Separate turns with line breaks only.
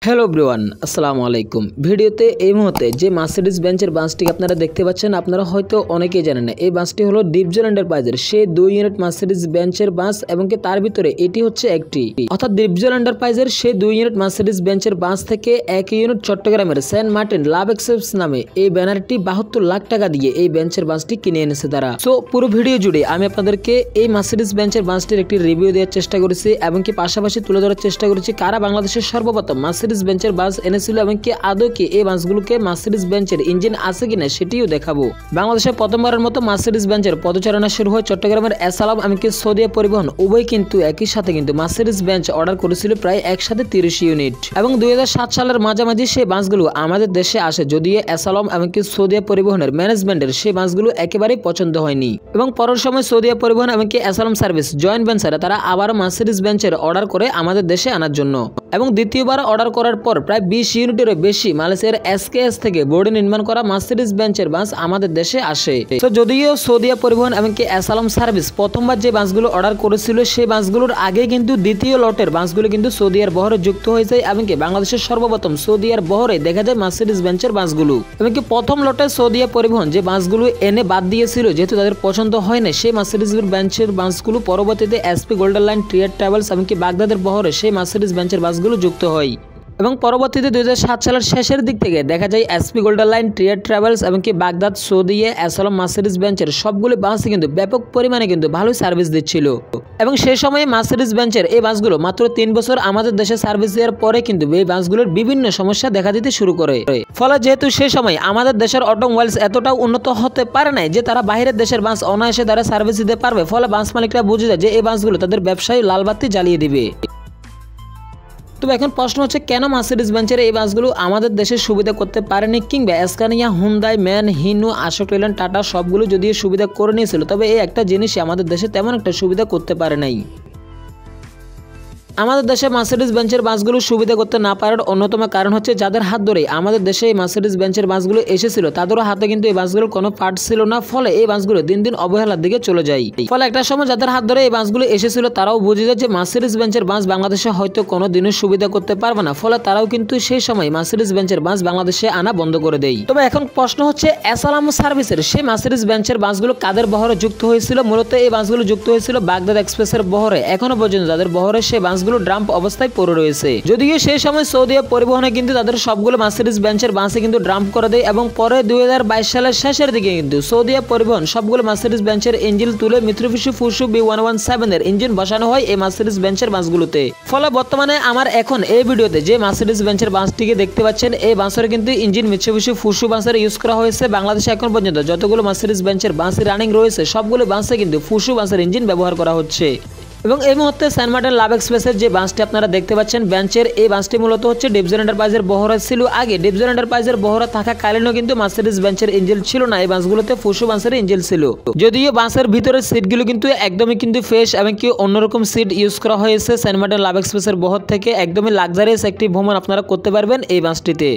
Hello everyone, আসসালামু আলাইকুম। ভিডিওতে এই মুহূর্তে যে মার্সিডিজ বেঞ্চের বাসটি আপনারা দেখতে পাচ্ছেন, আপনারা হয়তো অনেকেই জানেন না এই বাসটি হলো ডিপজল এন্টারপ্রাইজের সেই 2 ইউনিট মার্সিডিজ বেঞ্চের বাস এবং কি তার ভিতরে এটি হচ্ছে একটি, অর্থাৎ ডিপজল এন্টারপ্রাইজের সেই 2 ইউনিট মার্সিডিজ বেঞ্চের বাস থেকে 1 ইউনিট চট্টগ্রামের সেন্ট মার্টিন লাভ এক্সপ্রেস নামে এই ব্যানারটি 72 লাখ টাকা দিয়ে এই বেঞ্চের বাসটি কিনে এনেছে তারা। সো পুরো ভিডিও জুড়ে আমি আপনাদেরকে এই মার্সিডিজ বেঞ্চের বাসটির একটি রিভিউ দেওয়ার চেষ্টা করেছি এবং কি পাশাপাশি তুলে ধরার চেষ্টা করেছি কারা বাংলাদেশের সর্বপ্রথম মার্সিডিজ বেঞ্চের বাস এনেছিল এবং কি আদৌ কি এই বাসগুলোকে মার্সিডিজ বেঞ্চের ইঞ্জিন আছে কিনা সেটিও দেখাবো। বাংলাদেশে প্রথমবারের মতো মার্সিডিজ বেঞ্চের পদচারণা শুরু হয় চট্টগ্রামের এসালাম এমনকি সৌদিয়া পরিবহন উভয় কিন্তু একই সাথে কিন্তু মার্সিডিজ বেঞ্চ অর্ডার করেছিল প্রায় একসাথে 30 ইউনিট এবং 2007 সালের মাঝামাঝি সেই বাসগুলো আমাদের দেশে আসে, যদিও এসালাম এমনকি সৌদিয়া পরিবহনের ম্যানেজমেন্টের সেই বাসগুলো একেবারেই পছন্দ হয়নি এবং পরের সময় সৌদিয়া পরিবহন এমনকি এসালাম সার্ভিস জয়েন্ট ভেঞ্চারে তারা আবারও মার্সিডিজ বেঞ্চের অর্ডার করে আমাদের দেশে আনার জন্য এবং দ্বিতীয়বার অর্ডার করার পর প্রায় 20 ইউনিটেরও বেশি মালয়েশিয়ার এসকেএস থেকে বোর্ডে নির্মাণ করা মার্সিডিজ বেঞ্চের বাস আমাদের দেশে আসে। তো যদিও সৌদিয়া পরিবহন এমনকি এসালাম সার্ভিস প্রথমবার যে বাসগুলো অর্ডার করেছিল সেই বাসগুলোর আগে কিন্তু দ্বিতীয় লটের বাসগুলো কিন্তু সৌদিয়ার বহরে যুক্ত হয়ে যায় এমনকি বাংলাদেশের সর্বপ্রথম সৌদিয়ার বহরে দেখা যায় মার্সিডিজ বেঞ্চের বাসগুলো এমনকি প্রথম লটে সৌদিয়া পরিবহন যে বাসগুলো এনে বাদ দিয়েছিল যেহেতু তাদের পছন্দ হয় না, সেই মার্সিডিজ বেঞ্চের বাসগুলো পরবর্তীতে এসপি গোল্ডেন লাইন ট্রিয়ার ট্রাভেলস এমনকি বাগদাদের বহরে সেই মার্সিডিজ বেঞ্চের বাসগুলো যুক্ত হয় এবং পরবর্তীতে 2007 সালের শেষের দিক থেকে দেখা যায় এসপি গোল্ডেন লাইন ট্রিয়ার ট্রাভেলস এমনকি বাগদাদ সৌদিয়া এসালাম মার্সিডিজ বেঞ্চের সবগুলো বাসই কিন্তু ব্যাপক পরিমাণে কিন্তু ভালোই সার্ভিস দিচ্ছিল এবং সেই সময়ে মার্সিডিজ বেঞ্চের এই বাসগুলো মাত্র 3 বছর আমাদের দেশে সার্ভিস দেওয়ার পরে কিন্তু এই বাসগুলোর বিভিন্ন সমস্যা দেখা দিতে শুরু করে। ফলে যেহেতু সেই সময় আমাদের দেশের অটোমোবাইলস এতটাও উন্নত হতে পারে নাই যে তারা বাইরের দেশের বাস অনায়াসে দ্বারা সার্ভিস দিতে পারবে, ফলে বাস মালিকরা বুঝে যায় যে এই বাসগুলো তাদের ব্যবসায়ী লালবাতি জ্বালিয়ে দিবে। তবে এখন প্রশ্ন হচ্ছে কেন মার্সিডিজ বেঞ্চের এই বাসগুলো আমাদের দেশে সুবিধা করতে পারেনি, কিংবা Scania, Hyundai, man, হিনু, Ashok Leyland, tata সবগুলো যদিও সুবিধা করে নিয়েছিল তবে এই একটা জিনিসই আমাদের দেশে তেমন একটা সুবিধা করতে পারে নাই। আমাদের দেশে মার্সিডিজ বেঞ্চের বাসগুলো সুবিধা করতে না পারার অন্যতম কারণ হচ্ছে যাদের হাত ধরে আমাদের দেশে এই মার্সিডিজ বেঞ্চের বাসগুলো এসেছিল তাদেরও হাতে কিন্তু এই বাসগুলোর কোনো পার্ট ছিল না, ফলে এই বাসগুলো দিন দিন অবহেলার দিকে চলে যায়। ফলে একটা সময় যাদের হাত ধরে এই বাসগুলো এসেছিল তারাও বুঝে যায় যে মার্সিডিজ বেঞ্চের বাস বাংলাদেশে হয়তো কোনো দিনও সুবিধা করতে পারবে না, ফলে তারাও কিন্তু সেই সময় মার্সিডিজ বেঞ্চের বাস বাংলাদেশে আনা বন্ধ করে দেয়। তবে এখন প্রশ্ন হচ্ছে এসালাম সার্ভিসের সেই মার্সিডিজ বেঞ্চের বাসগুলো কাদের বহরে যুক্ত হয়েছিল? মূলত এই বাসগুলো যুক্ত হয়েছিল বাগদাদ এক্সপ্রেসের বহরে। এখনো পর্যন্ত তাদের বহরে সেই বাসগুলো ড্রাম্প অবস্থায় পড়ে রয়েছে, যদিও সেই সময় সৌদিয়া পরিবহনে কিন্তু তাদের সবগুলো মার্সিডিজ বেঞ্চের বাসে কিন্তু ড্রাম্প করে দেয় এবং পরে 2022 সালের শেষের দিকে কিন্তু সৌদিয়া পরিবহন সবগুলো মার্সিডিজ বেঞ্চের ইঞ্জিন তুলে মিত্সুবিশি ফুসু B117 এর ইঞ্জিন বসানো হয় এই মার্সিডিজ বেঞ্চের বাসগুলোতে। ফলে বর্তমানে আমার এখন এই ভিডিওতে যে মার্সিডিজ বেঞ্চের বাসটিকে দেখতে পাচ্ছেন এই বাসের কিন্তু ইঞ্জিন মিত্সুবিশি ফুসু বাসের ইউজ করা হয়েছে। বাংলাদেশে এখন পর্যন্ত যতগুলো মার্সিডিজ বেঞ্চের বাসই রানিং রয়েছে সবগুলো বাসে কিন্তু ফুসু বাসের ইঞ্জিন ব্যবহার করা হচ্ছে এবং এই মুহূর্তে সেন্ট মার্টিন লাভ এক্সপ্রেসের যে বাসটি আপনারা দেখতে পাচ্ছেন বেঞ্চের এই বাসটি মূলত হচ্ছে ডিপজল এন্টারপ্রাইজের বহরে ছিল। আগে ডিপজল এন্টারপ্রাইজের বহরে থাকাকালীনও কিন্তু মার্সিডিজ বেঞ্চের ইঞ্জিন ছিল না, এই বাসগুলোতে ফুসু বাসের ইঞ্জিন ছিল, যদিও বাসের ভিতরের সিটগুলো কিন্তু একদমই কিন্তু ফ্রেশ এবং কি অন্যরকম সিট ইউজ করা হয়েছে। সেন্ট মার্টিন লাভ এক্সপ্রেসের বহর থেকে একদমই লাক্সারিয়াস একটি ভ্রমণ আপনারা করতে পারবেন এই বাসটিতে।